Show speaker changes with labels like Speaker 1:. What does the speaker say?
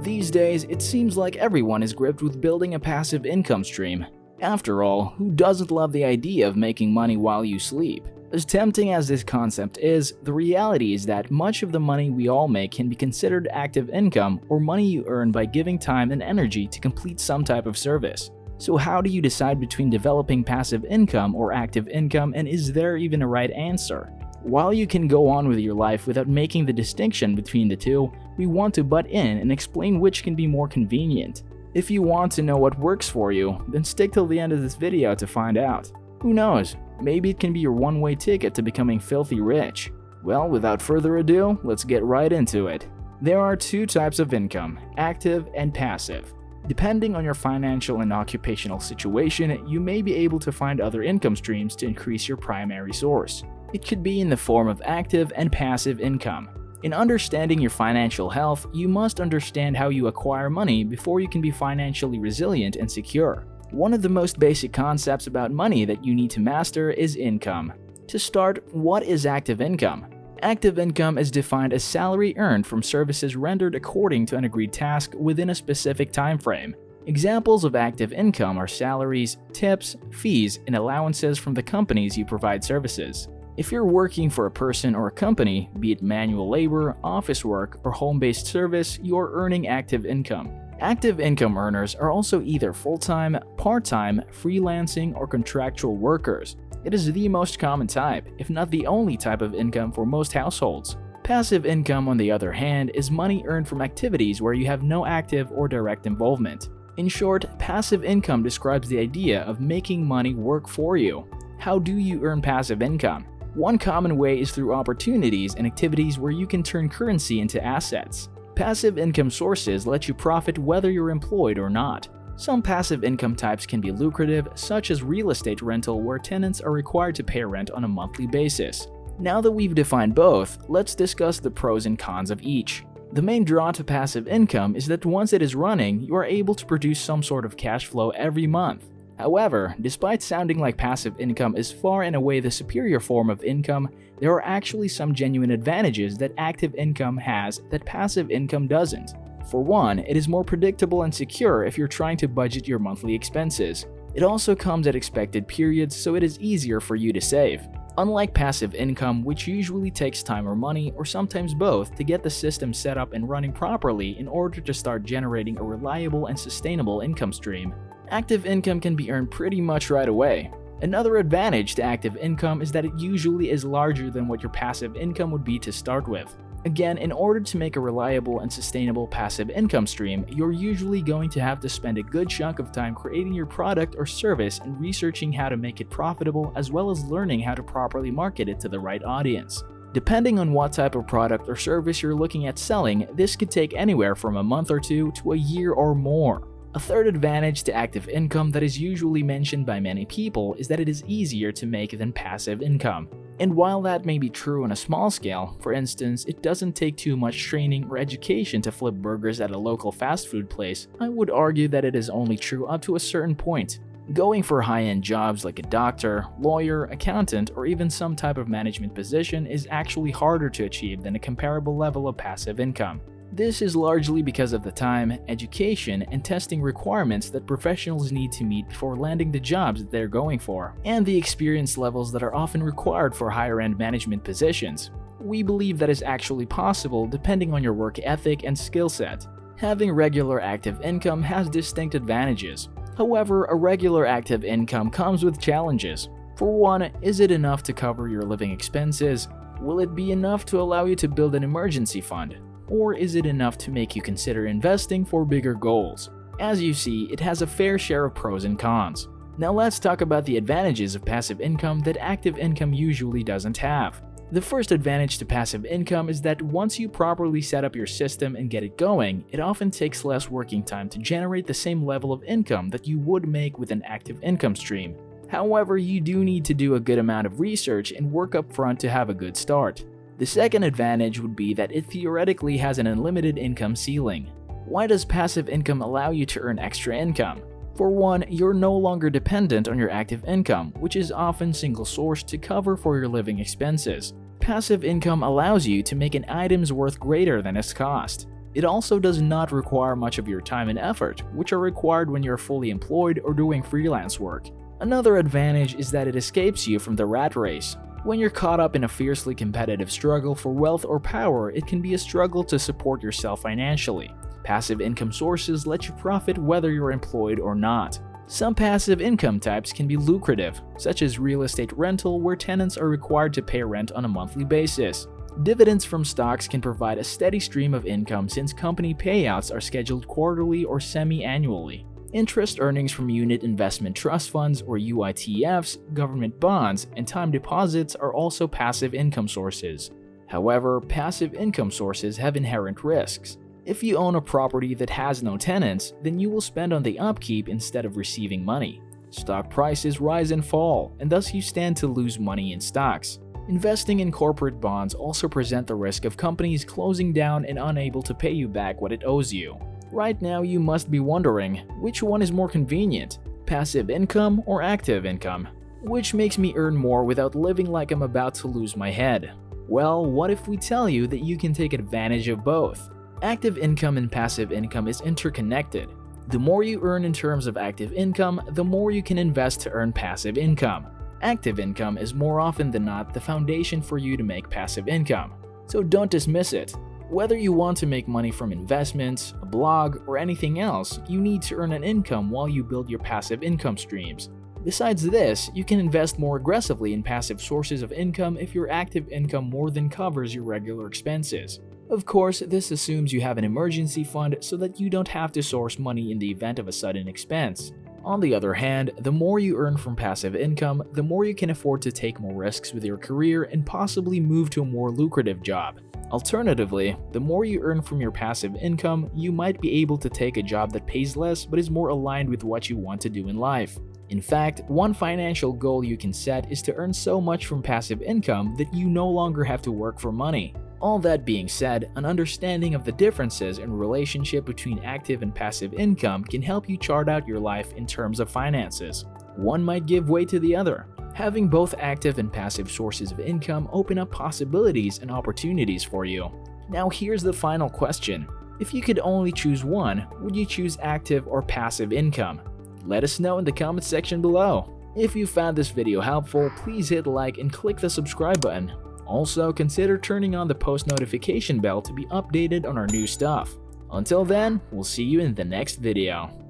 Speaker 1: These days, it seems like everyone is gripped with building a passive income stream. After all, who doesn't love the idea of making money while you sleep? As tempting as this concept is, the reality is that much of the money we all make can be considered active income or money you earn by giving time and energy to complete some type of service. So how do you decide between developing passive income or active income, and is there even a right answer? While you can go on with your life without making the distinction between the two, we want to butt in and explain which can be more convenient. If you want to know what works for you, then stick till the end of this video to find out. Who knows, maybe it can be your one-way ticket to becoming filthy rich. Well, without further ado, let's get right into it. There are two types of income, active and passive. Depending on your financial and occupational situation, you may be able to find other income streams to increase your primary source. It could be in the form of active and passive income. In understanding your financial health, you must understand how you acquire money before you can be financially resilient and secure. One of the most basic concepts about money that you need to master is income. To start, what is active income? Active income is defined as salary earned from services rendered according to an agreed task within a specific time frame. Examples of active income are salaries, tips, fees, and allowances from the companies you provide services. If you're working for a person or a company, be it manual labor, office work, or home-based service, you're earning active income. Active income earners are also either full-time, part-time, freelancing, or contractual workers. It is the most common type, if not the only type of income for most households. Passive income, on the other hand, is money earned from activities where you have no active or direct involvement. In short, passive income describes the idea of making money work for you. How do you earn passive income? One common way is through opportunities and activities where you can turn currency into assets. Passive income sources let you profit whether you're employed or not. Some passive income types can be lucrative, such as real estate rental, where tenants are required to pay rent on a monthly basis. Now that we've defined both, let's discuss the pros and cons of each. The main draw to passive income is that once it is running, you are able to produce some sort of cash flow every month. However, despite sounding like passive income is far and away the superior form of income, there are actually some genuine advantages that active income has that passive income doesn't. For one, it is more predictable and secure if you're trying to budget your monthly expenses. It also comes at expected periods, so it is easier for you to save. Unlike passive income, which usually takes time or money, or sometimes both, to get the system set up and running properly in order to start generating a reliable and sustainable income stream, active income can be earned pretty much right away. Another advantage to active income is that it usually is larger than what your passive income would be to start with. Again, in order to make a reliable and sustainable passive income stream, you're usually going to have to spend a good chunk of time creating your product or service and researching how to make it profitable, as well as learning how to properly market it to the right audience. Depending on what type of product or service you're looking at selling, this could take anywhere from a month or two to a year or more. A third advantage to active income that is usually mentioned by many people is that it is easier to make than passive income. And while that may be true on a small scale, for instance, it doesn't take too much training or education to flip burgers at a local fast food place, I would argue that it is only true up to a certain point. Going for high-end jobs like a doctor, lawyer, accountant, or even some type of management position is actually harder to achieve than a comparable level of passive income. This is largely because of the time, education, and testing requirements that professionals need to meet before landing the jobs that they're going for, and the experience levels that are often required for higher-end management positions. We believe that is actually possible depending on your work ethic and skill set. Having regular active income has distinct advantages. However, a regular active income comes with challenges. For one, is it enough to cover your living expenses? Will it be enough to allow you to build an emergency fund? Or is it enough to make you consider investing for bigger goals? As you see, it has a fair share of pros and cons. Now let's talk about the advantages of passive income that active income usually doesn't have. The first advantage to passive income is that once you properly set up your system and get it going, it often takes less working time to generate the same level of income that you would make with an active income stream. However, you do need to do a good amount of research and work up front to have a good start. The second advantage would be that it theoretically has an unlimited income ceiling. Why does passive income allow you to earn extra income? For one, you're no longer dependent on your active income, which is often single-sourced to cover for your living expenses. Passive income allows you to make an item's worth greater than its cost. It also does not require much of your time and effort, which are required when you're fully employed or doing freelance work. Another advantage is that it escapes you from the rat race. When you're caught up in a fiercely competitive struggle for wealth or power, it can be a struggle to support yourself financially. Passive income sources let you profit whether you're employed or not. Some passive income types can be lucrative, such as real estate rental, where tenants are required to pay rent on a monthly basis. Dividends from stocks can provide a steady stream of income since company payouts are scheduled quarterly or semi-annually. Interest earnings from unit investment trust funds or UITFs, government bonds, and time deposits are also passive income sources. However, passive income sources have inherent risks. If you own a property that has no tenants, then you will spend on the upkeep instead of receiving money. Stock prices rise and fall, and thus you stand to lose money in stocks. Investing in corporate bonds also present the risk of companies closing down and unable to pay you back what it owes you. Right now you must be wondering, which one is more convenient, passive income or active income? Which makes me earn more without living like I'm about to lose my head? Well, what if we tell you that you can take advantage of both? Active income and passive income is interconnected. The more you earn in terms of active income, the more you can invest to earn passive income. Active income is more often than not the foundation for you to make passive income, so don't dismiss it. Whether you want to make money from investments, a blog, or anything else, you need to earn an income while you build your passive income streams. Besides this, you can invest more aggressively in passive sources of income if your active income more than covers your regular expenses. Of course, this assumes you have an emergency fund so that you don't have to source money in the event of a sudden expense. On the other hand, the more you earn from passive income, the more you can afford to take more risks with your career and possibly move to a more lucrative job. Alternatively, the more you earn from your passive income, you might be able to take a job that pays less but is more aligned with what you want to do in life. In fact, one financial goal you can set is to earn so much from passive income that you no longer have to work for money. All that being said, an understanding of the differences and relationship between active and passive income can help you chart out your life in terms of finances. One might give way to the other. Having both active and passive sources of income open up possibilities and opportunities for you. Now here's the final question. If you could only choose one, would you choose active or passive income? Let us know in the comment section below. If you found this video helpful, please hit like and click the subscribe button. Also, consider turning on the post notification bell to be updated on our new stuff. Until then, we'll see you in the next video.